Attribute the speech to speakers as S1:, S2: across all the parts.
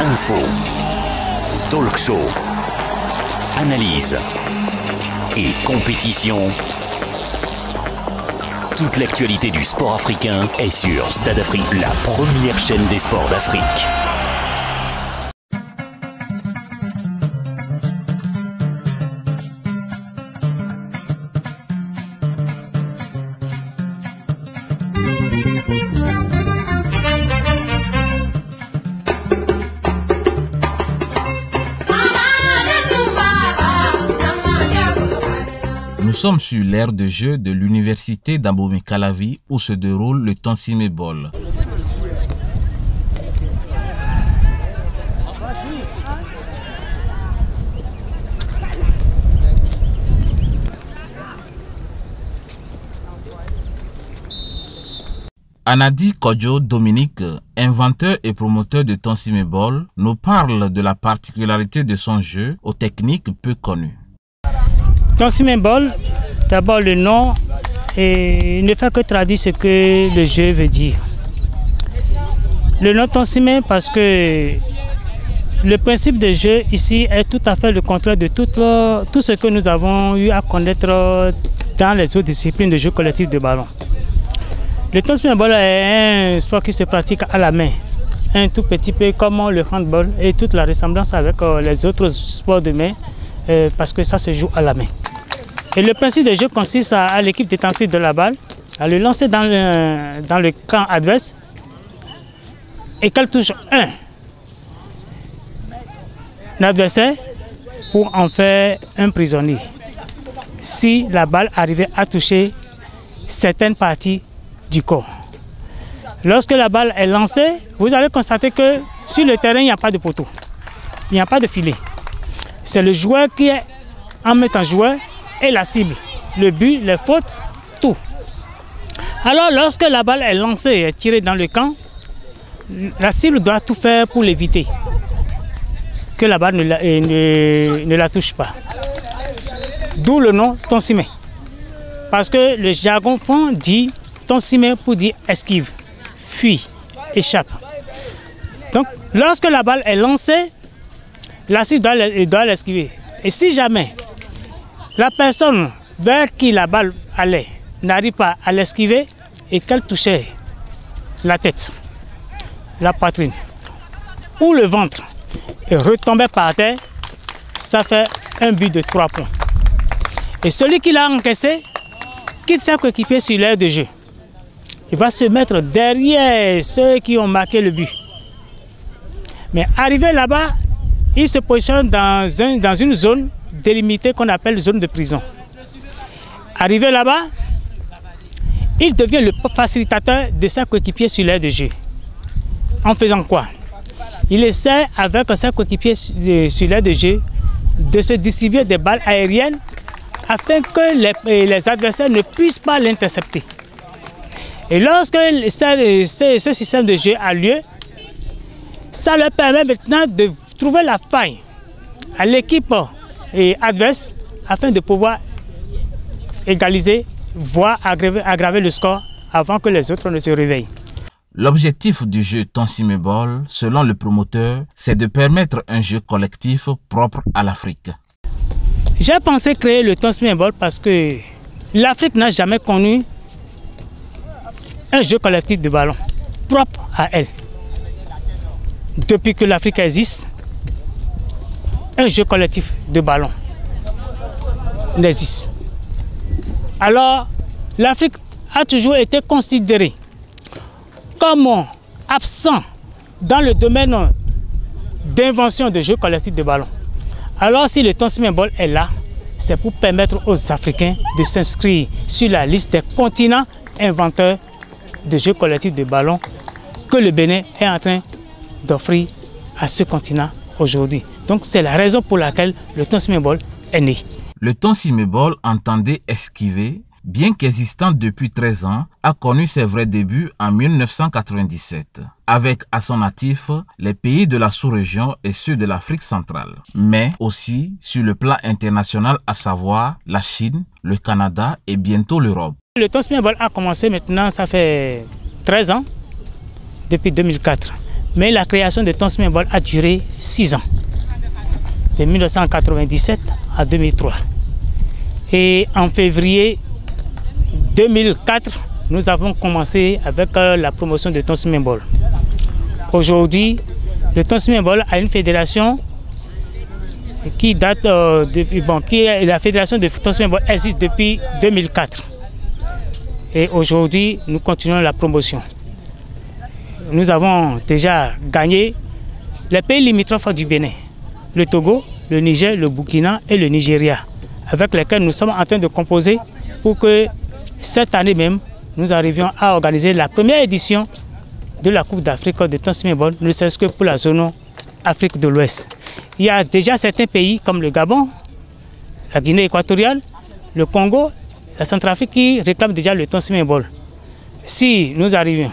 S1: Info, talk show, analyse et compétition. Toute l'actualité du sport africain est sur Stade Afrique, la première chaîne des sports d'Afrique.
S2: Nous sommes sur l'aire de jeu de l'université d'Abomey-Calavi où se déroule le Tonsimé Ball. Anadi Kodjo Dominique, inventeur et promoteur de Tonsimé Ball, nous parle de la particularité de son jeu aux techniques peu connues.
S3: Tonsimé Ball, d'abord le nom ne fait que traduire ce que le jeu veut dire. Le nom Tonsimé parce que le principe de jeu ici est tout à fait le contraire de tout ce que nous avons eu à connaître dans les autres disciplines de jeu collectif de ballon. Le Tonsimé Ball est un sport qui se pratique à la main, un tout petit peu comme le handball et toute la ressemblance avec les autres sports de main parce que ça se joue à la main. Et le principe du jeu consiste à l'équipe détentrice de la balle, à le lancer dans le camp adverse et qu'elle touche l'adversaire pour en faire un prisonnier. Si la balle arrivait à toucher certaines parties du corps. Lorsque la balle est lancée, vous allez constater que sur le terrain, il n'y a pas de poteau, il n'y a pas de filet. C'est le joueur qui est en mettant joueur et la cible, le but, les fautes, tout. Alors lorsque la balle est lancée et tirée dans le camp, la cible doit tout faire pour l'éviter, que la balle ne la touche pas. D'où le nom Tonsimé. Parce que le jargon fond dit Tonsimé pour dire esquive, fuit, échappe. Donc lorsque la balle est lancée, la cible doit l'esquiver. Et si jamais la personne vers qui la balle allait n'arrive pas à l'esquiver et qu'elle touchait la tête, la poitrine ou le ventre et retombait par terre, ça fait un but de 3 points. Et celui qui l'a encaissé quitte sa coéquipier sur l'aire de jeu. Il va se mettre derrière ceux qui ont marqué le but. Mais arrivé là-bas, il se positionne dans une zone délimitée qu'on appelle zone de prison. Arrivé là-bas, il devient le facilitateur de sa coéquipier sur l'aire de jeu. En faisant quoi? Il essaie avec sa coéquipier sur l'aire de jeu de se distribuer des balles aériennes afin que les adversaires ne puissent pas l'intercepter. Et lorsque ce système de jeu a lieu, ça leur permet maintenant de trouver la faille à l'équipe adverse afin de pouvoir égaliser, voire aggraver le score avant que les autres ne se réveillent.
S2: L'objectif du jeu Tonsimé Ball, selon le promoteur, c'est de permettre un jeu collectif propre à l'Afrique.
S3: J'ai pensé créer le Tonsimé Ball parce que l'Afrique n'a jamais connu un jeu collectif de ballon propre à elle. Depuis que l'Afrique existe, un jeu collectif de ballon n'existe. Alors, l'Afrique a toujours été considérée comme absent dans le domaine d'invention de jeux collectifs de ballon. Alors, si le Tonsimé Ball est là, c'est pour permettre aux Africains de s'inscrire sur la liste des continents inventeurs de jeux collectifs de ballon que le Bénin est en train d'offrir à ce continent aujourd'hui. Donc c'est la raison pour laquelle le Tonsimé Ball est né.
S2: Le Tonsimé Ball entendait esquiver, bien qu'existant depuis 13 ans, a connu ses vrais débuts en 1997, avec à son actif les pays de la sous-région et ceux de l'Afrique centrale, mais aussi sur le plan international, à savoir la Chine, le Canada et bientôt l'Europe.
S3: Le Tonsimé Ball a commencé maintenant, ça fait 13 ans, depuis 2004. Mais la création de Tonsumen Bol a duré 6 ans, de 1997 à 2003. Et en février 2004, nous avons commencé avec la promotion de Tonsumen Bol. Aujourd'hui, le Tonsumen Bol a une fédération qui date la fédération de Tonsumen Bol existe depuis 2004. Et aujourd'hui, nous continuons la promotion. Nous avons déjà gagné les pays limitrophes du Bénin, le Togo, le Niger, le Burkina et le Nigeria, avec lesquels nous sommes en train de composer pour que cette année même, nous arrivions à organiser la première édition de la Coupe d'Afrique de Tonsumen Bol, ne serait-ce que pour la zone Afrique de l'Ouest. Il y a déjà certains pays comme le Gabon, la Guinée équatoriale, le Congo, la Centrafrique qui réclament déjà le Tonsumen Bol. Si nous arrivions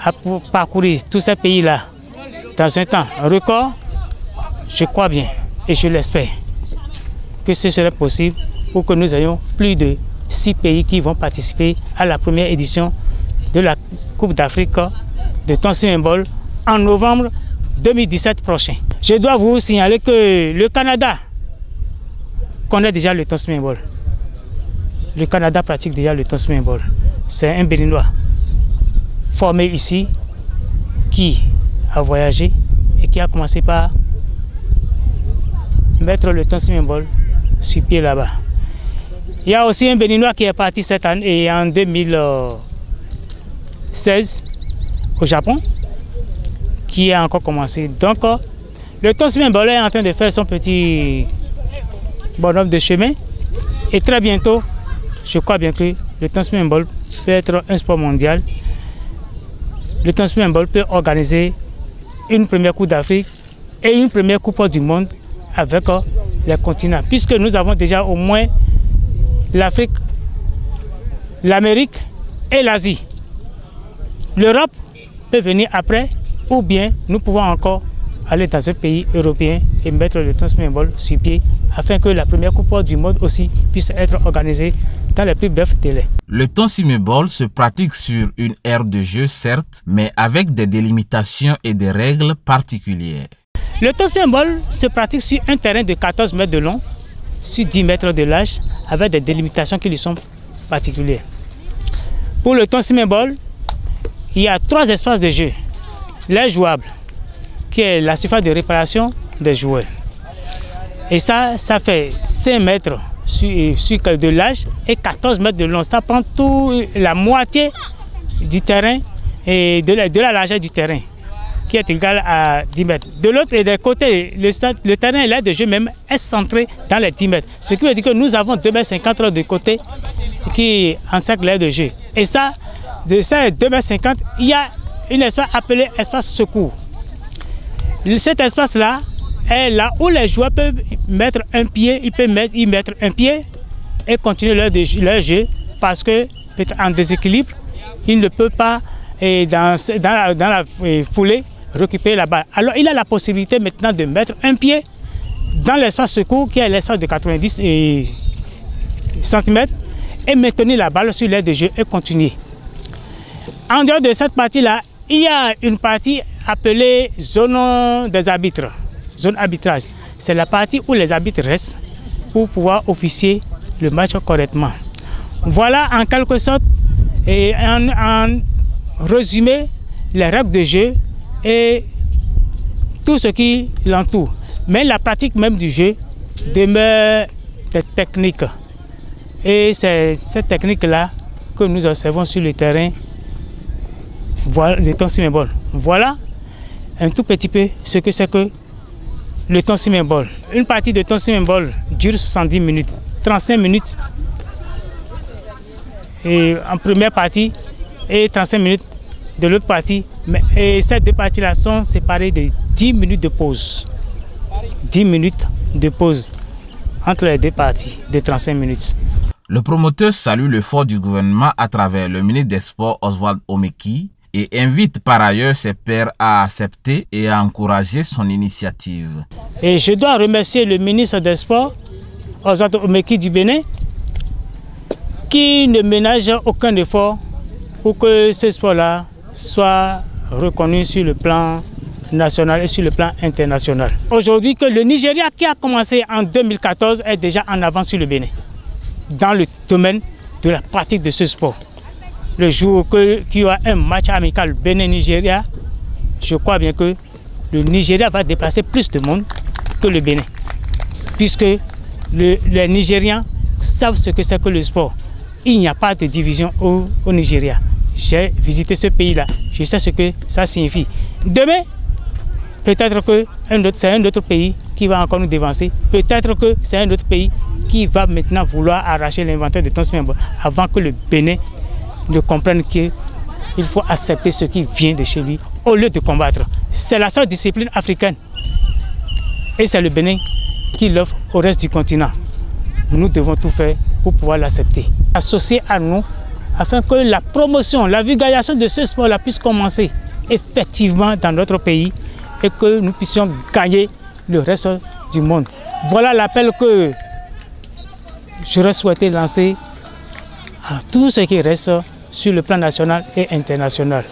S3: à parcourir tous ces pays-là dans un temps record, je crois bien et je l'espère que ce serait possible pour que nous ayons plus de 6 pays qui vont participer à la première édition de la Coupe d'Afrique de Tonsumen Bol en novembre 2017 prochain. Je dois vous signaler que le Canada connaît déjà le Tonsumen Bol. Le Canada pratique déjà le Tonsumen Bol. C'est un Béninois formé ici qui a voyagé et qui a commencé par mettre le Tonsumen Bol sur pied là-bas. Il y a aussi un Béninois qui est parti cette année et en 2016 au Japon, qui a encore commencé. Donc, le Tonsumen Bol est en train de faire son petit bonhomme de chemin. Et très bientôt, je crois bien que le Tonsumen Bol peut être un sport mondial. Le Tonsumen Bol peut organiser une première Coupe d'Afrique et une première Coupe du monde avec les continents. Puisque nous avons déjà au moins l'Afrique, l'Amérique et l'Asie. L'Europe peut venir après, ou bien nous pouvons encore aller dans un pays européen et mettre le Tonsumen Bol sur pied afin que la première Coupe du monde aussi puisse être organisée dans les plus brefs délais.
S2: Le Tonsumen Bol se pratique sur une aire de jeu certes, mais avec des délimitations et des règles particulières.
S3: Le Tonsumen Bol se pratique sur un terrain de 14 mètres de long, sur 10 mètres de large, avec des délimitations qui lui sont particulières. Pour le Tonsumen Bol, il y a 3 espaces de jeu. L'aire jouable, qui est la surface de réparation des joueurs. Et ça fait 5 mètres de large et 14 mètres de long. Ça prend toute la moitié du terrain et de la largeur du terrain, qui est égale à 10 mètres. De l'autre et des côtés, le terrain et l'aire de jeu même est centré dans les 10 mètres. Ce qui veut dire que nous avons 2,50 m de côté qui encercle l'aire de jeu. Et ça, de ces 2,50 m, il y a un espace appelé espace secours. Cet espace-là est là où les joueurs peuvent mettre un pied, ils peuvent y mettre un pied et continuer leur jeu parce que peut-être en déséquilibre, ils ne peuvent pas dans la foulée récupérer la balle. Alors il a la possibilité maintenant de mettre un pied dans l'espace secours qui est l'espace de 90 cm et maintenir la balle sur l'aire de jeu et continuer. En dehors de cette partie-là, il y a une partie appelée zone des arbitres, zone arbitrage. C'est la partie où les arbitres restent pour pouvoir officier le match correctement. Voilà en quelque sorte et en résumé les règles de jeu et tout ce qui l'entoure. Mais la pratique même du jeu demeure des techniques. Et c'est cette technique-là que nous observons sur le terrain. Voilà le Tonsumen Bol. Voilà un tout petit peu ce que c'est que le Tonsumen Bol. Une partie de Tonsumen Bol dure 70 minutes, 35 minutes et en première partie et 35 minutes de l'autre partie. Et ces deux parties-là sont séparées de 10 minutes de pause. 10 minutes de pause entre les deux parties de 35 minutes.
S2: Le promoteur salue l'effort du gouvernement à travers le ministre des Sports Oswald Omeki et invite par ailleurs ses pairs à accepter et à encourager son initiative.
S3: Et je dois remercier le ministre des Sports Oswald Omeki du Bénin qui ne ménage aucun effort pour que ce sport-là soit reconnu sur le plan national et sur le plan international. Aujourd'hui, que le Nigeria qui a commencé en 2014 est déjà en avance sur le Bénin dans le domaine de la pratique de ce sport. Le jour qu'il y aura un match amical Bénin-Nigeria, je crois bien que le Nigeria va déplacer plus de monde que le Bénin, puisque les Nigériens savent ce que c'est que le sport. Il n'y a pas de division au Nigeria. J'ai visité ce pays-là, je sais ce que ça signifie. Demain, peut-être que c'est un autre pays qui va encore nous dévancer. Peut-être que c'est un autre pays qui va maintenant vouloir arracher l'inventaire de Tonce Membo avant que le Bénin ne comprenne qu'il faut accepter ce qui vient de chez lui au lieu de combattre. C'est la seule discipline africaine. Et c'est le Bénin qui l'offre au reste du continent. Nous devons tout faire pour pouvoir l'accepter. Associer à nous afin que la promotion, la vulgarisation de ce sport-là puisse commencer effectivement dans notre pays et que nous puissions gagner le reste du monde. Voilà l'appel que j'aurais souhaité lancer à tout ce qui reste sur le plan national et international.